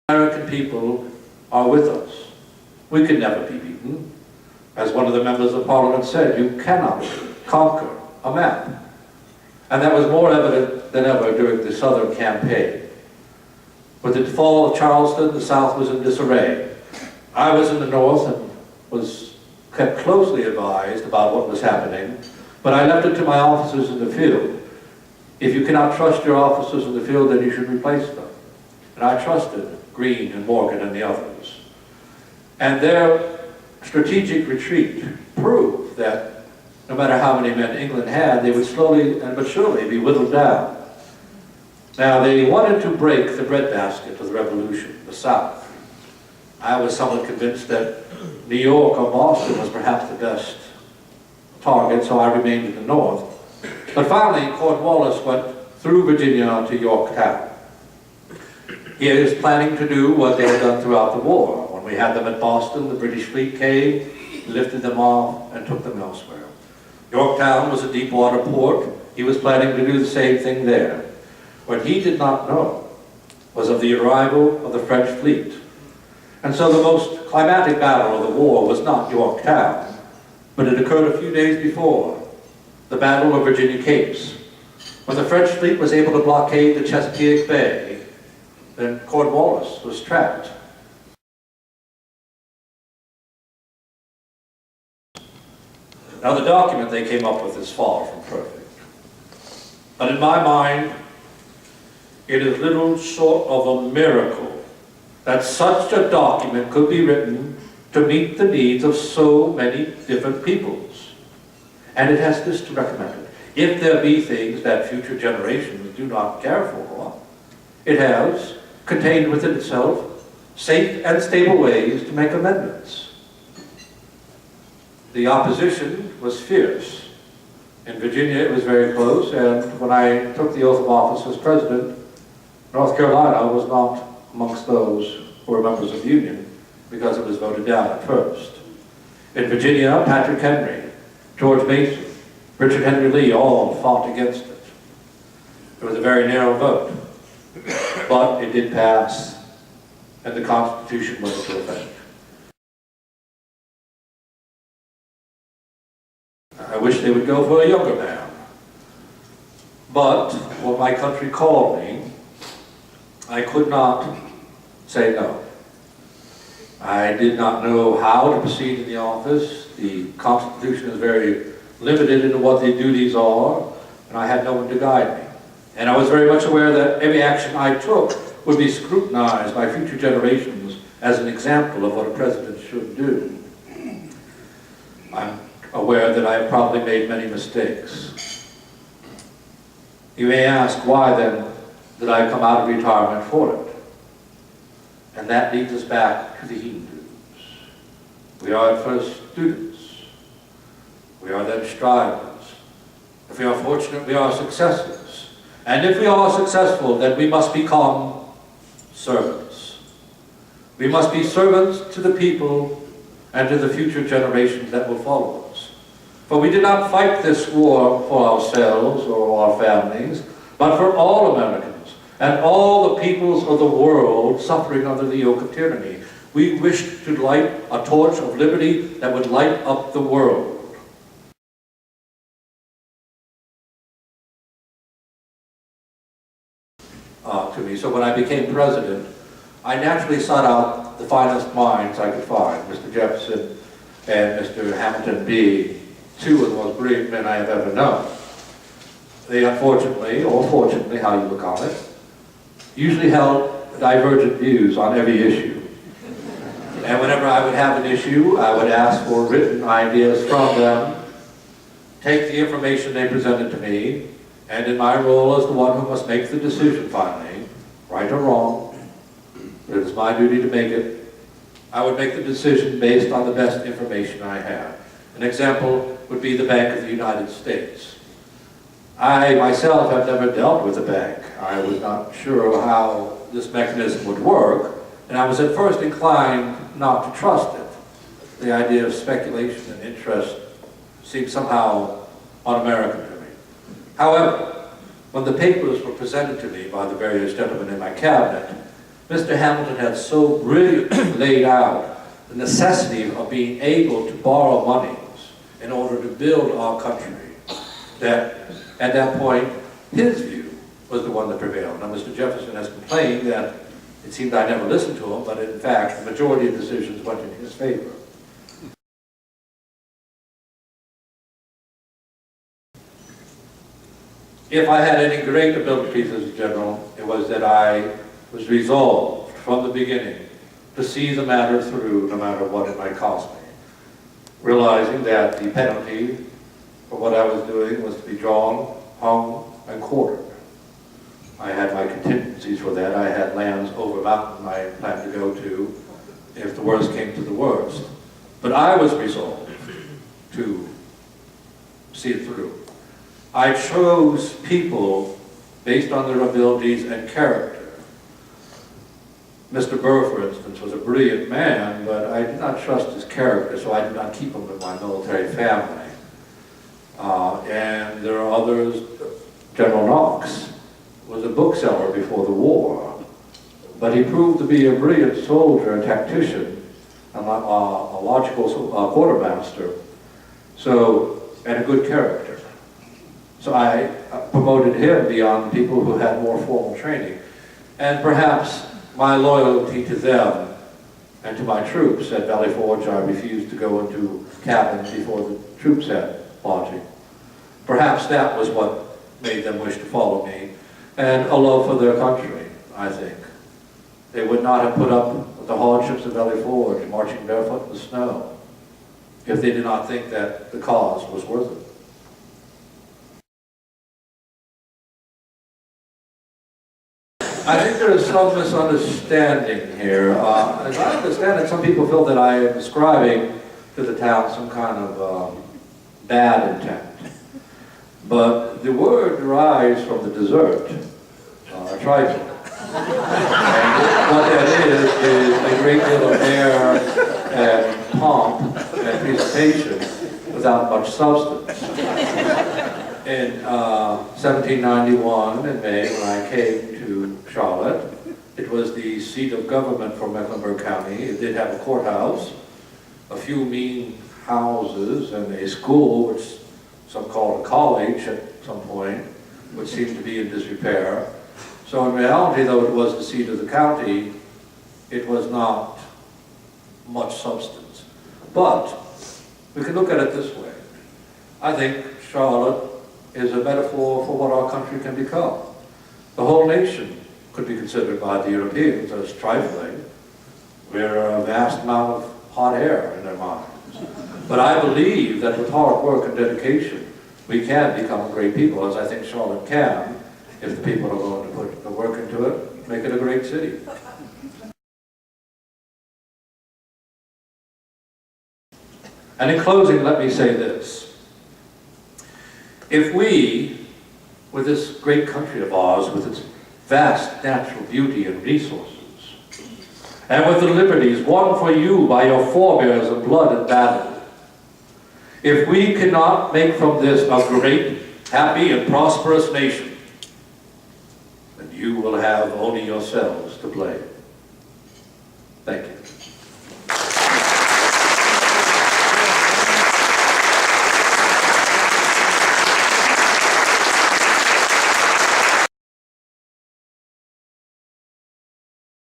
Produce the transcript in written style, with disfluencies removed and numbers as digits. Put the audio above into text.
American people are with us. We can never be beaten. As one of the members of Parliament said, you cannot conquer a map. And that was more evident than ever during the Southern campaign. With the fall of Charleston, the South was in disarray. I was in the North and was kept closely advised about what was happening, but I left it to my officers in the field. If you cannot trust your officers in the field, then you should replace them. And I trusted Greene and Morgan and the others. And their strategic retreat proved that no matter how many men England had, they would slowly but surely be whittled down. Now, they wanted to break the breadbasket of the Revolution, the South. I was somewhat convinced that New York or Boston was perhaps the best target, so I remained in the North. But finally, Cornwallis went through Virginia to Yorktown. He is planning to do what they had done throughout the war. When we had them at Boston, the British fleet came, lifted them off, and took them elsewhere. Yorktown was a deep water port. He was planning to do the same thing there. What he did not know was of the arrival of the French fleet. And so the most climatic battle of the war was not Yorktown, but it occurred a few days before, the Battle of Virginia Capes. When the French fleet was able to blockade the Chesapeake Bay, then Cornwallis was trapped. Now the document they came up with is far from perfect. But in my mind, it is little short of a miracle that such a document could be written to meet the needs of so many different peoples. And it has this to recommend it. If there be things that future generations do not care for, it has contained within itself safe and stable ways to make amendments. The opposition was fierce. In Virginia it was very close, and when I took the oath of office as president, North Carolina was not amongst those who were members of the Union because it was voted down at first. In Virginia, Patrick Henry, George Mason, Richard Henry Lee all fought against it. It was a very narrow vote, but it did pass, and the Constitution went into effect. I wish they would go for a younger man, but when my country called me, I could not say no. I did not know how to proceed in the office. The Constitution is very limited in what the duties are, and I had no one to guide me. And I was very much aware that every action I took would be scrutinized by future generations as an example of what a president should do. I'm aware that I have probably made many mistakes. You may ask, why then did I come out of retirement for it? And that leads us back to the Hindus. We are at first students. We are then strivers. If we are fortunate, we are successors. And if we are successful, then we must become servants. We must be servants to the people and to the future generations that will follow us. For we did not fight this war for ourselves or our families, but for all Americans and all the peoples of the world suffering under the yoke of tyranny. We wished to light a torch of liberty that would light up the world. To me. So when I became president, I naturally sought out the finest minds I could find, Mr. Jefferson and Mr. Hamilton being two of the most brilliant men I have ever known. They unfortunately, or fortunately, how you look on it, usually held divergent views on every issue. And whenever I would have an issue, I would ask for written ideas from them, take the information they presented to me, and in my role as the one who must make the decision finally, right or wrong, but it is my duty to make it, I would make the decision based on the best information I have. An example would be the Bank of the United States. I myself have never dealt with a bank. I was not sure how this mechanism would work, and I was at first inclined not to trust it. The idea of speculation and interest seemed somehow un-American to me. However, when the papers were presented to me by the various gentlemen in my cabinet, Mr. Hamilton had so brilliantly laid out the necessity of being able to borrow monies in order to build our country, that at that point, his view was the one that prevailed. Now, Mr. Jefferson has complained that it seemed I never listened to him, but in fact, the majority of decisions went in his favor. If I had any great abilities as a general, it was that I was resolved from the beginning to see the matter through, no matter what it might cost me, realizing that the penalty for what I was doing was to be drawn, hung, and quartered. I had my contingencies for that. I had lands over mountain I planned to go to if the worst came to the worst. But I was resolved to see it through. I chose people based on their abilities and character. Mr. Burr, for instance, was a brilliant man, but I did not trust his character, so I did not keep him in my military family. And there are others. General Knox was a bookseller before the war, but he proved to be a brilliant soldier and tactician, a logical quartermaster, and a good character. So I promoted him beyond people who had more formal training. And perhaps my loyalty to them and to my troops at Valley Forge, I refused to go into cabins before the troops had lodging. Perhaps that was what made them wish to follow me, and a love for their country, I think. They would not have put up with the hardships of Valley Forge, marching barefoot in the snow, if they did not think that the cause was worth it. I think there is some misunderstanding here. As I understand it, some people feel that I am ascribing to the town some kind of bad intent. But the word derives from the dessert, trifle. And what that is a great deal of air and pomp and presentation without much substance. In 1791, in May, when I came to Charlotte, it was the seat of government for Mecklenburg County. It did have a courthouse, a few mean houses, and a school, which some called a college at some point, which seemed to be in disrepair. So in reality, though it was the seat of the county, it was not much substance. But we can look at it this way. I think Charlotte is a metaphor for what our country can become. The whole nation could be considered by the Europeans as trifling. We're a vast amount of hot air in their minds. But I believe that with hard work and dedication, we can become a great people, as I think Charlotte can, if the people are willing to put the work into it, make it a great city. And in closing, let me say this. If we, with this great country of ours, with its vast natural beauty and resources, and with the liberties won for you by your forebears of blood and battle, if we cannot make from this a great, happy, and prosperous nation, then you will have only yourselves to blame. Thank you.